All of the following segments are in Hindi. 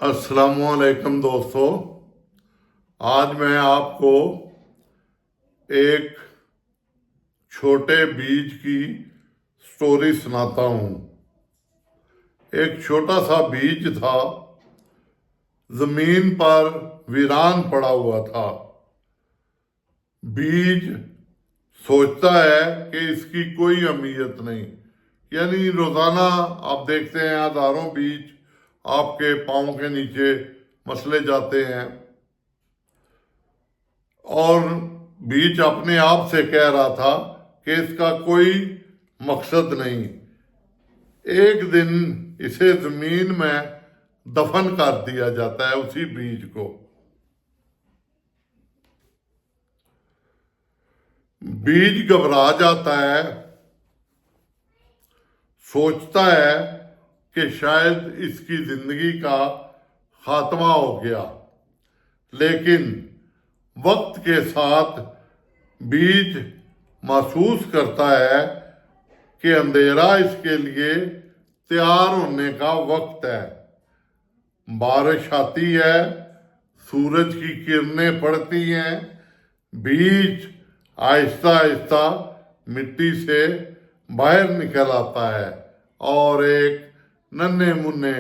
अस्सलामुअलैकुम दोस्तों, आज मैं आपको एक छोटे बीज की स्टोरी सुनाता हूँ। एक छोटा सा बीज था, जमीन पर वीरान पड़ा हुआ था। बीज सोचता है कि इसकी कोई अहमियत नहीं, यानी रोजाना आप देखते हैं हजारों बीज आपके पाँव के नीचे मसले जाते हैं और बीज अपने आप से कह रहा था कि इसका कोई मकसद नहीं। एक दिन इसे जमीन में दफन कर दिया जाता है, उसी बीज को। बीज घबरा जाता है, सोचता है कि शायद इसकी जिंदगी का खात्मा हो गया, लेकिन वक्त के साथ बीज महसूस करता है कि अंधेरा इसके लिए तैयार होने का वक्त है। बारिश आती है, सूरज की किरणें पड़ती हैं, बीज आहिस्ता आहिस्ता मिट्टी से बाहर निकल आता है और एक नन्हे मुन्ने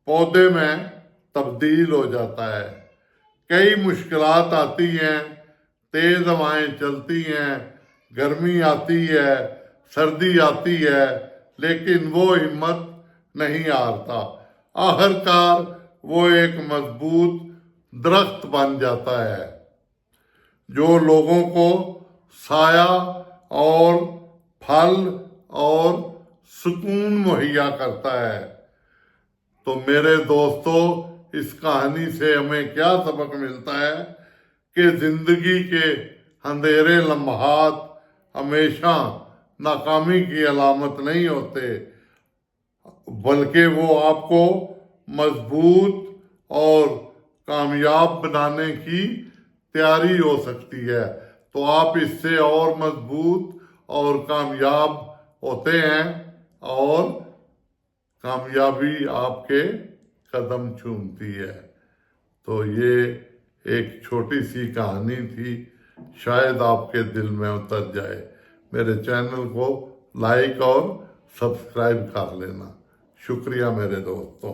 पौधे में तब्दील हो जाता है। कई मुश्किलात आती हैं, तेज हवाएं चलती हैं, गर्मी आती है, सर्दी आती है, लेकिन वो हिम्मत नहीं हारता। आखिरकार वो एक मजबूत दरख्त बन जाता है जो लोगों को साया और फल और सुकून मुहैया करता है। तो मेरे दोस्तों, इस कहानी से हमें क्या सबक मिलता है कि जिंदगी के अंधेरे लम्हात हमेशा नाकामी की अलामत नहीं होते, बल्कि वो आपको मजबूत और कामयाब बनाने की तैयारी हो सकती है। तो आप इससे और मजबूत और कामयाब होते हैं और कामयाबी आपके कदम चूमती है। तो ये एक छोटी सी कहानी थी, शायद आपके दिल में उतर जाए। मेरे चैनल को लाइक और सब्सक्राइब कर लेना। शुक्रिया मेरे दोस्तों।